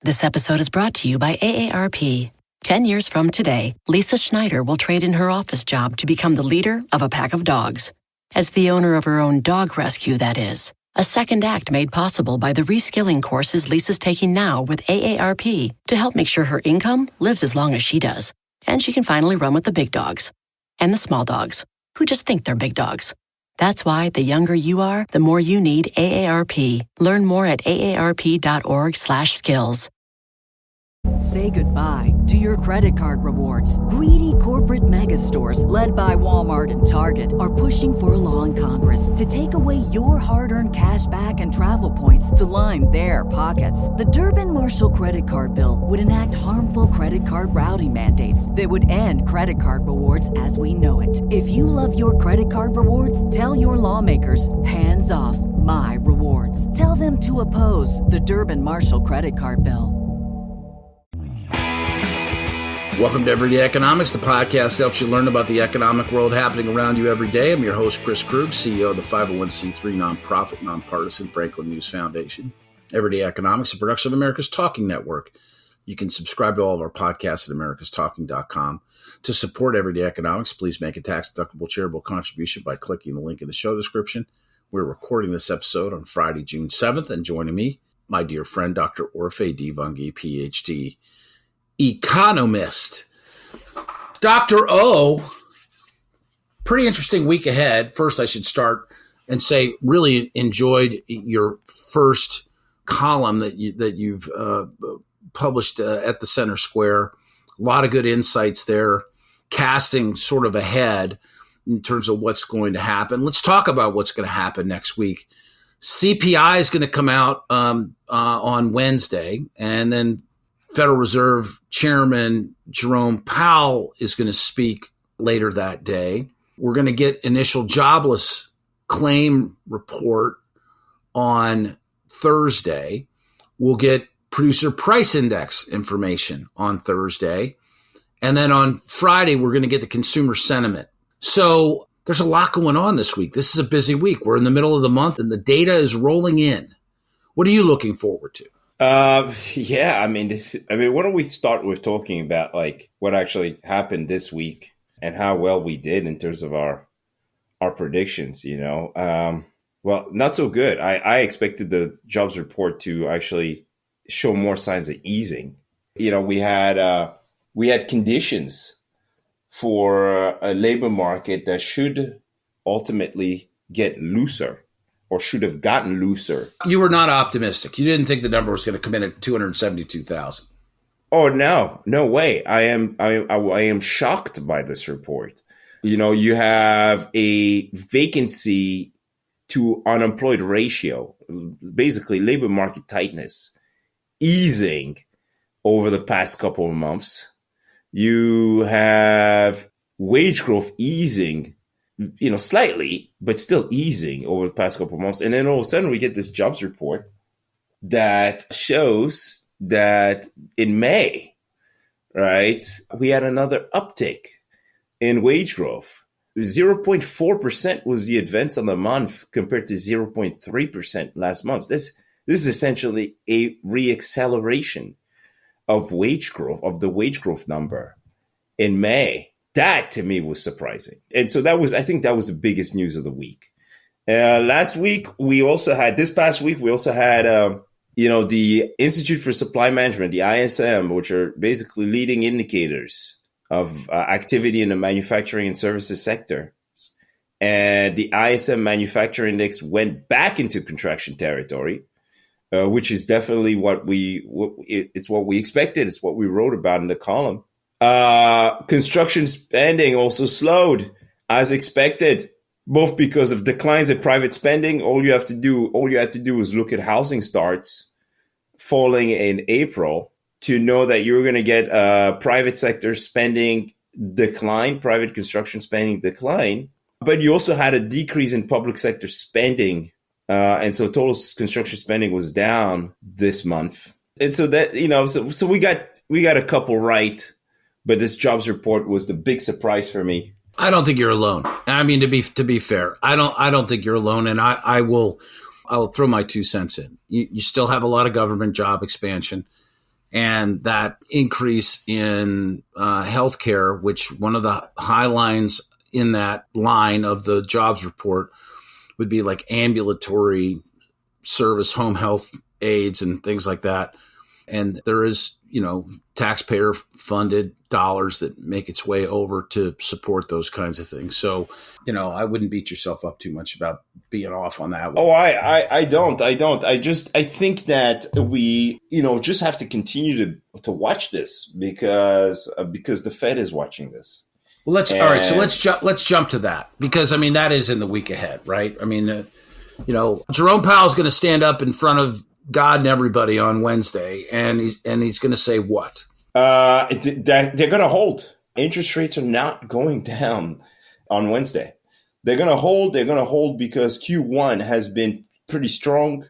This episode is brought to you by AARP. 10 years from today, Lisa Schneider will trade in her office job to become the leader of a pack of dogs. As the owner of her own dog rescue, that is. A second act made possible by the reskilling courses Lisa's taking now with AARP to help make sure her income lives as long as she does. And she can finally run with the big dogs. And the small dogs, who just think they're big dogs. That's why the younger you are, the more you need AARP. Learn more at aarp.org/skills. Say goodbye to your credit card rewards. Greedy corporate mega stores, led by Walmart and Target, are pushing for a law in Congress to take away your hard-earned cash back and travel points to line their pockets. The Durbin-Marshall credit card bill would enact harmful credit card routing mandates that would end credit card rewards as we know it. If you love your credit card rewards, tell your lawmakers, hands off my rewards. Tell them to oppose the Durbin-Marshall credit card bill. Welcome to Everyday Economics, the podcast that helps you learn about the economic world happening around you every day. I'm your host, Chris Krug, CEO of the 501c3 nonprofit, nonpartisan Franklin News Foundation. Everyday Economics, a production of America's Talking Network. You can subscribe to all of our podcasts at americastalking.com. To support Everyday Economics, please make a tax-deductible charitable contribution by clicking the link in the show description. We're recording this episode on Friday, June 7th, and joining me, my dear friend, Dr. Orphe Divounguy, PhD, economist. Dr. O, pretty interesting week ahead. First, I should start and say, really enjoyed your first column that you've published at the Center Square. A lot of good insights there, casting sort of ahead in terms of what's going to happen. Let's talk about what's going to happen next week. CPI is going to come out on Wednesday, and then Federal Reserve Chairman Jerome Powell is going to speak later that day. We're going to get initial jobless claim report on Thursday. We'll get producer price index information on Thursday. And then on Friday, we're going to get the consumer sentiment. So there's a lot going on this week. This is a busy week. We're in the middle of the month and the data is rolling in. What are you looking forward to? Why don't we start with talking about like what actually happened this week and how well we did in terms of our predictions, well, not so good. I expected the jobs report to actually show more signs of easing. We had conditions for a labor market that should ultimately get looser. Or should have gotten looser. You were not optimistic. You didn't think the number was going to come in at 272,000. Oh, no way. I am shocked by this report. You have a vacancy to unemployed ratio, basically labor market tightness, easing over the past couple of months. You have wage growth easing, slightly, but still easing over the past couple of months. And then all of a sudden we get this jobs report that shows that in May, right, we had another uptick in wage growth. 0.4% was the advance on the month compared to 0.3% last month. This is essentially a reacceleration of wage growth, of the wage growth number in May. That to me was surprising. And so I think that was the biggest news of the week. This past week, we also had, the Institute for Supply Management, the ISM, which are basically leading indicators of activity in the manufacturing and services sector. And the ISM manufacturing index went back into contraction territory, which is definitely what we expected. It's what we wrote about in the column. Construction spending also slowed as expected, both because of declines in private spending. All you had to do is look at housing starts falling in April to know that you're going to get private sector spending decline, private construction spending decline. But you also had a decrease in public sector spending. And so total construction spending was down this month. And so that, so we got a couple right. But this jobs report was the big surprise for me. I don't think you're alone. I mean, to be fair, I don't think you're alone. And I'll throw my 2 cents in. You still have a lot of government job expansion. And that increase in healthcare, which one of the high lines in that line of the jobs report would be like ambulatory service, home health aides and things like that. And there is, taxpayer funded dollars that make its way over to support those kinds of things. So, I wouldn't beat yourself up too much about being off on that one. Oh, I don't. I think that we, just have to continue to watch this because the Fed is watching this. Well, all right. So let's jump to that because that is in the week ahead, right? Jerome Powell's going to stand up in front of God and everybody on Wednesday, and he's going to say what? They're going to hold. Interest rates are not going down on Wednesday. They're going to hold. They're going to hold because Q1 has been pretty strong.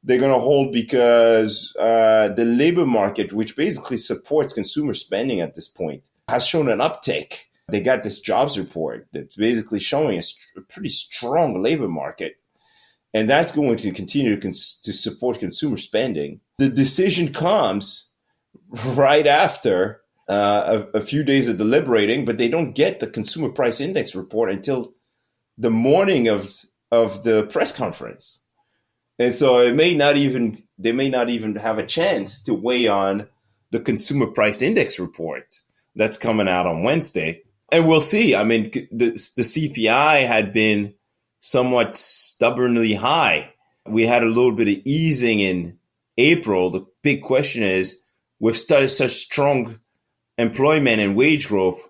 They're going to hold because the labor market, which basically supports consumer spending at this point, has shown an uptick. They got this jobs report that's basically showing a pretty strong labor market. And that's going to continue to support consumer spending. The decision comes right after a few days of deliberating, but they don't get the consumer price index report until the morning of the press conference. And so they may not even have a chance to weigh on the consumer price index report that's coming out on Wednesday. And we'll see. The CPI had been somewhat stubbornly high. We had a little bit of easing in April. The big question is, with such strong employment and wage growth,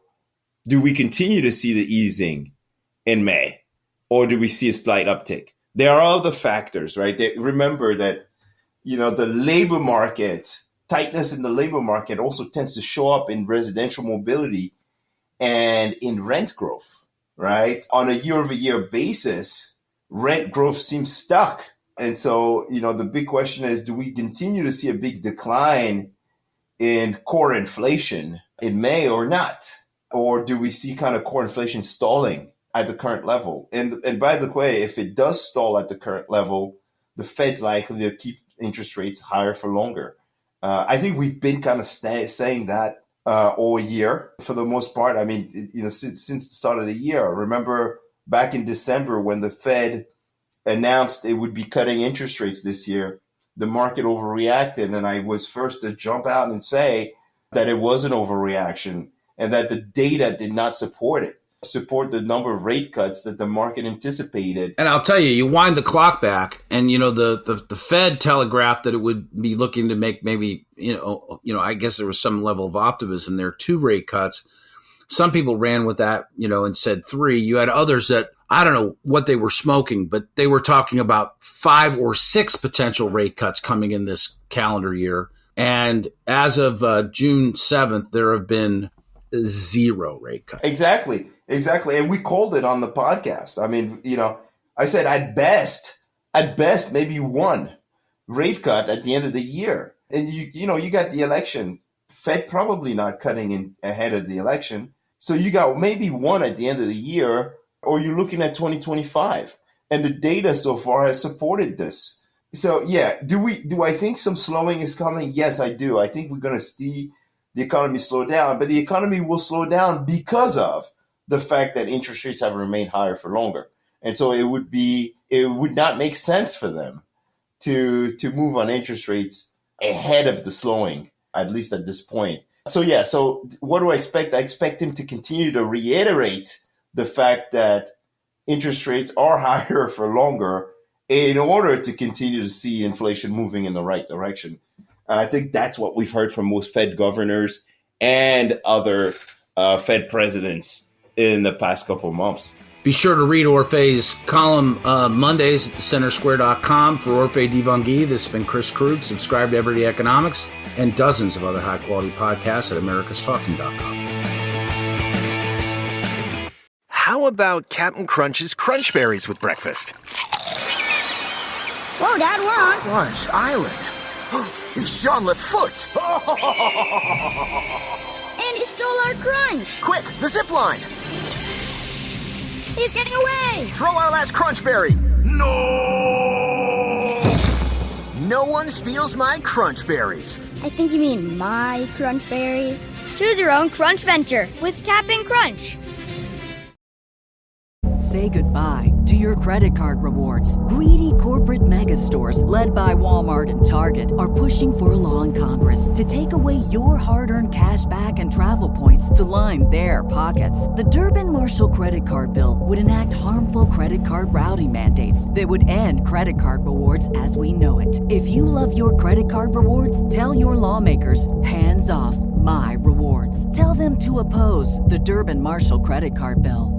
do we continue to see the easing in May? Or do we see a slight uptick? There are other factors, right? Remember that, the labor market, tightness in the labor market also tends to show up in residential mobility and in rent growth. Right? On a year-over-year basis, rent growth seems stuck. And so, the big question is, do we continue to see a big decline in core inflation in May or not? Or do we see kind of core inflation stalling at the current level? And by the way, if it does stall at the current level, the Fed's likely to keep interest rates higher for longer. I think we've been kind of saying that all year for the most part. Since the start of the year. Remember back in December when the Fed announced it would be cutting interest rates this year, the market overreacted. And I was first to jump out and say that it was an overreaction and that the data did not support the number of rate cuts that the market anticipated. And I'll tell you, you wind the clock back and, the Fed telegraphed that it would be looking to make maybe, I guess there was some level of optimism there, 2 rate cuts. Some people ran with that, and said 3. You had others that, I don't know what they were smoking, but they were talking about 5 or 6 potential rate cuts coming in this calendar year. And as of June 7th, there have been 0 rate cuts. Exactly. And we called it on the podcast. I said at best, maybe 1 rate cut at the end of the year. And you got the election, Fed probably not cutting in ahead of the election. So you got maybe 1 at the end of the year, or you're looking at 2025. And the data so far has supported this. So yeah, do I think some slowing is coming? Yes, I do. I think we're going to see the economy slow down, but the economy will slow down because of the fact that interest rates have remained higher for longer. And so it would not make sense for them to move on interest rates ahead of the slowing, at least at this point. So yeah, so what do I expect? I expect him to continue to reiterate the fact that interest rates are higher for longer in order to continue to see inflation moving in the right direction. I think that's what we've heard from most Fed governors and other Fed presidents in the past couple of months. Be sure to read Orphe's column Mondays at thecentersquare.com. For Orphe Divounguy, this has been Chris Krug. Subscribe to Everyday Economics and dozens of other high-quality podcasts at americastalking.com. How about Captain Crunch's Crunch Berries with breakfast? Whoa, Dad, we're on Crunch Island. He's Jean Lefoot. And he stole our crunch. Quick, the zip line. He's getting away. Throw our last Crunch Berry. No! no one steals my crunch berries. I think you mean my crunch berries. Choose your own crunch venture with Cap'n Crunch. Say goodbye to your credit card rewards. Greedy corporate mega stores, led by Walmart and Target, are pushing for a law in Congress to take away your hard-earned cash back and travel points to line their pockets. The Durbin-Marshall credit card bill would enact harmful credit card routing mandates that would end credit card rewards as we know it. If you love your credit card rewards, tell your lawmakers, hands off my rewards. Tell them to oppose the Durbin-Marshall credit card bill.